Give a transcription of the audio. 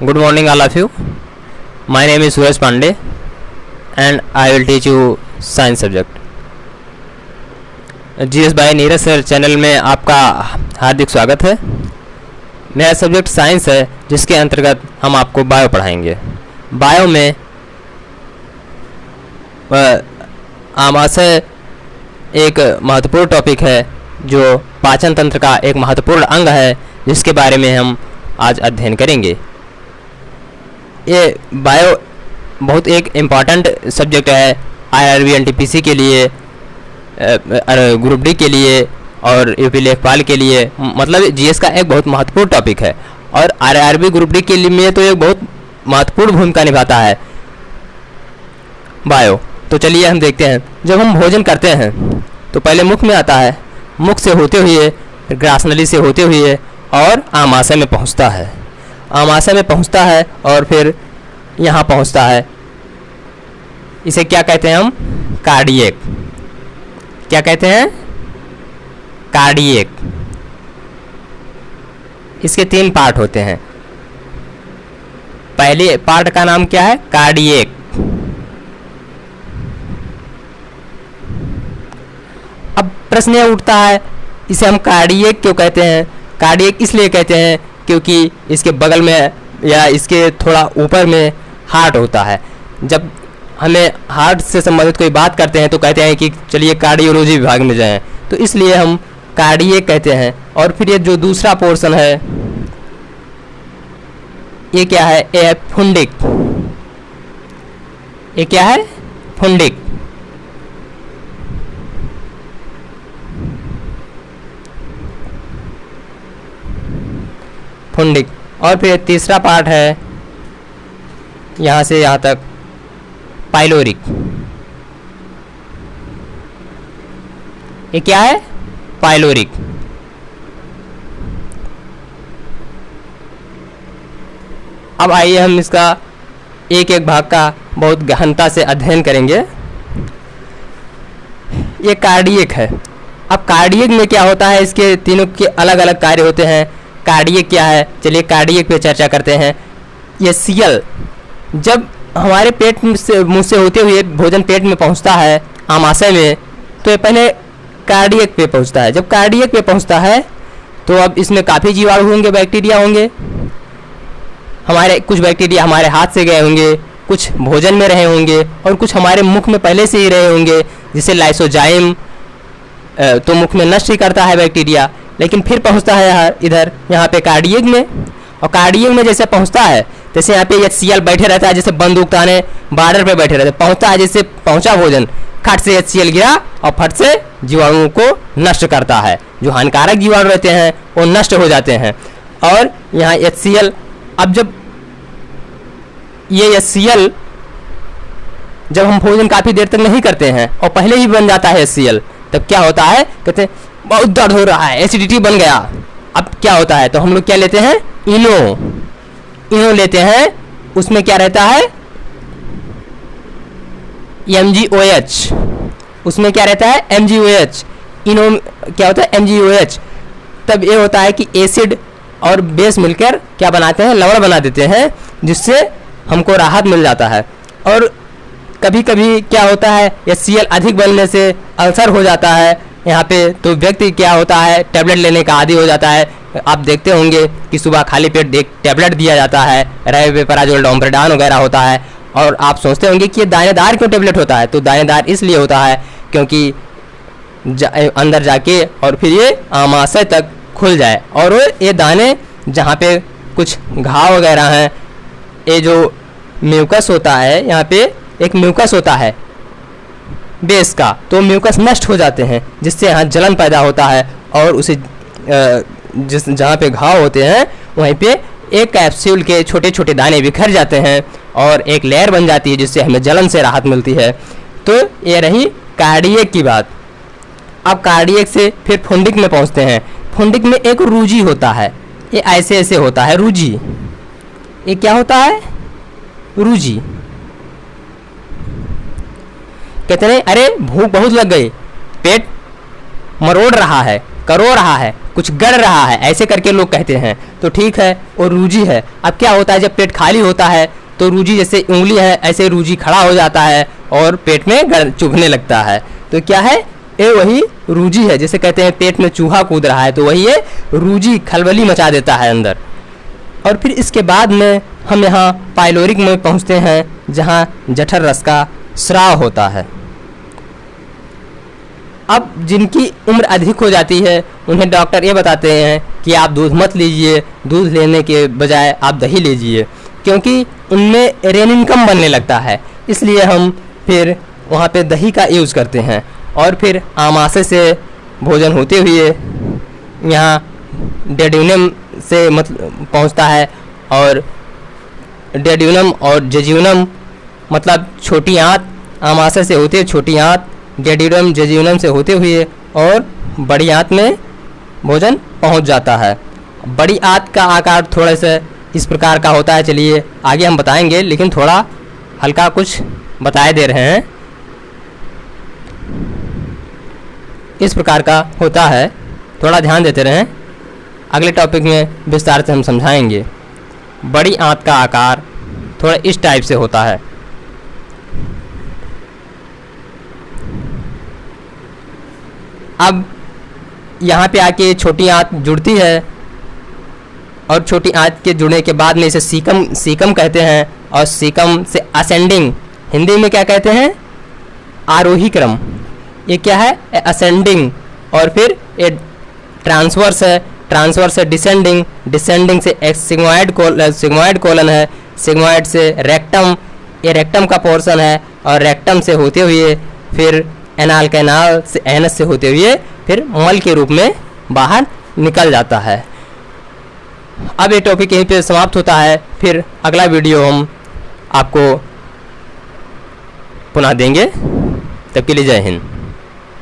Good morning, all of you. My name is Suraj Pandey, and I will teach you science subject. GS by Neeraj sir channel में आपका हार्दिक स्वागत है। मेरा subject science है, जिसके अंतर्गत हम आपको बायो पढ़ाएंगे। बायो में आमाशय एक महत्वपूर्ण टॉपिक है, जो पाचन तंत्र का एक महत्वपूर्ण अंग है, जिसके बारे में हम आज अध्ययन करेंगे। ये बायो बहुत एक इम्पॉर्टेंट सब्जेक्ट है IRB NTPC के लिए, ग्रुप डी के लिए और यूपी लेखपाल के लिए। मतलब GS का एक बहुत महत्वपूर्ण टॉपिक है और RRB ग्रुप डी के लिए में तो एक बहुत महत्वपूर्ण भूमिका निभाता है बायो। तो चलिए हम देखते हैं। जब हम भोजन करते हैं तो पहले मुख में आता है, मुख से होते हुए फिर ग्रासनली से होते हुए और आमाशय में पहुंचता है। आमाशय में पहुंचता है और फिर यहाँ पहुंचता है। इसे क्या कहते हैं हम? कार्डियक। क्या कहते हैं? कार्डियक। इसके 3 पार्ट होते हैं। पहले पार्ट का नाम क्या है? कार्डियक। अब प्रश्न यह उठता है, इसे हम कार्डियक क्यों कहते हैं? कार्डियक इसलिए कहते हैं क्योंकि इसके बगल में या इसके थोड़ा ऊपर में हार्ट होता है। जब हमें हार्ट से संबंधित कोई बात करते हैं तो कहते हैं कि चलिए कार्डियोलॉजी विभाग में जाएं, तो इसलिए हम कार्डियक कहते हैं। और फिर ये जो दूसरा पोर्शन है, ये क्या है? ये है फुंडिक। ये क्या है? फुंडिक। फुंडिक। और फिर तीसरा पार्ट है यहाँ से यहाँ तक, पाइलोरिक। ये क्या है? पाइलोरिक। अब आइए हम इसका एक एक भाग का बहुत गहनता से अध्ययन करेंगे। ये कार्डियक है। अब कार्डियक में क्या होता है? इसके तीनों के अलग अलग कार्य होते हैं। कार्डियक क्या है? चलिए कार्डियक पे चर्चा करते हैं। ये सीएल जब हमारे पेट से मुंह से होते हुए भोजन पेट में पहुंचता है आमाशय में, तो ये पहले कार्डियक पे पहुंचता है। जब कार्डियक पे पहुंचता है तो अब इसमें काफ़ी जीवाणु होंगे, बैक्टीरिया होंगे। हमारे कुछ बैक्टीरिया हमारे हाथ से गए होंगे, कुछ भोजन में रहे होंगे और कुछ हमारे मुख में पहले से ही रहे होंगे, जिसे लाइसोजाइम तो मुख में नष्ट ही करता है बैक्टीरिया। लेकिन फिर पहुंचता है इधर यहाँ पे कार्डियक में, और कार्डियक में जैसे पहुंचता है, जैसे यहाँ पे HCl बैठे रहता है, जैसे बंदूक ताने बॉर्डर पे बैठे रहते, पहुंचता है जैसे पहुंचा भोजन, खट से HCl गिरा और फट से जीवाणुओं को नष्ट करता है। जो हानिकारक जीवाणु रहते हैं वो नष्ट हो जाते हैं। और यहाँ HCl, अब जब ये HCl जब हम भोजन काफ़ी देर तक नहीं करते हैं और पहले ही बन जाता है HCl, तब क्या होता है? कहते हैं बहुत दर्द हो रहा है, एसिडिटी बन गया। अब क्या होता है? तो हम लोग क्या लेते हैं? इनो लेते हैं। उसमें क्या रहता है? MgOH। उसमें क्या रहता है? MgOH। इनो क्या होता है? MgOH। तब ये होता है कि एसिड और बेस मिलकर क्या बनाते हैं? लवण बना देते हैं, जिससे हमको राहत मिल जाता है। और कभी कभी क्या होता है? HCl अधिक बनने से अल्सर हो जाता है यहाँ पे, तो व्यक्ति क्या होता है? टैबलेट लेने का आदी हो जाता है। आप देखते होंगे कि सुबह खाली पेट टैबलेट दिया जाता है, रेवेपराजोल, डोम्पेडान वगैरह होता है, और आप सोचते होंगे कि ये दानेदार क्यों टैबलेट होता है? तो दानेदार इसलिए होता है क्योंकि अंदर जाके और फिर ये आमाशय तक खुल जाए, और ये दाने जहाँ पे कुछ घाव वगैरह हैं, ये जो म्यूकस होता है, यहाँ पे एक म्यूकस होता है बेस का, तो म्यूकस नष्ट हो जाते हैं, जिससे यहाँ जलन पैदा होता है, और उसे जिस जहाँ पे घाव होते हैं वहीं पे एक कैप्सूल के छोटे छोटे दाने बिखर जाते हैं और एक लेयर बन जाती है, जिससे हमें जलन से राहत मिलती है। तो ये रही कार्डियक की बात। अब कार्डियक से फिर फुंडिक में पहुँचते हैं। फुंडिक में एक रूजी होता है, ये ऐसे ऐसे होता है, रूजी। ये क्या होता है? रूजी। कहते हैं अरे भूख बहुत लग गई, पेट मरोड़ रहा है, करो रहा है, कुछ गड़ रहा है, ऐसे करके लोग कहते हैं। तो ठीक है, और रूजी है। अब क्या होता है, जब पेट खाली होता है तो रूजी, जैसे उंगली है ऐसे रूजी खड़ा हो जाता है और पेट में चुभने लगता है। तो क्या है, ये वही रूजी है। जैसे कहते हैं पेट में चूहा कूद रहा है, तो वही ये रूजी खलबली मचा देता है अंदर। और फिर इसके बाद में हम यहाँ पाइलोरिक में पहुँचते हैं, जहाँ जठर रस का स्राव होता है। अब जिनकी उम्र अधिक हो जाती है उन्हें डॉक्टर ये बताते हैं कि आप दूध मत लीजिए, दूध लेने के बजाय आप दही लीजिए, क्योंकि उनमें रेनिन कम बनने लगता है। इसलिए हम फिर वहाँ पे दही का यूज़ करते हैं। और फिर आमाशय से भोजन होते हुए यहाँ डेड्यूनम से मतलब पहुँचता है, और डेड्यूनम और जेजुनम मतलब छोटी आंत, आमाशय से होते हुए छोटी आंत, डेड्यूनम जेजुनम से होते हुए और बड़ी आंत में भोजन पहुंच जाता है। बड़ी आंत का आकार थोड़ा सा इस प्रकार का होता है, चलिए आगे हम बताएंगे, लेकिन थोड़ा हल्का कुछ बताए दे रहे हैं। इस प्रकार का होता है, थोड़ा ध्यान देते रहें, अगले टॉपिक में विस्तार से हम समझाएंगे। बड़ी आंत का आकार थोड़ा इस टाइप से होता है। अब यहाँ पे आके छोटी आंत जुड़ती है, और छोटी आंत के जुड़ने के बाद में इसे सीकम कहते हैं, और सीकम से असेंडिंग, हिंदी में क्या कहते हैं, आरोही क्रम। ये क्या है, असेंडिंग। और फिर ये ट्रांसवर्स है, ट्रांसवर्स से डिसेंडिंग, डिसेंडिंग से सिग्मोइड कोलन है, सिग्मोइड से रेक्टम, ये रेक्टम का पोर्शन है, और रेक्टम से होते हुए फिर एनाल कैनाल से एनस से होते हुए फिर मल के रूप में बाहर निकल जाता है। अब ये टॉपिक यहीं पे समाप्त होता है, फिर अगला वीडियो हम आपको पुनः देंगे। तब के लिए जय हिंद।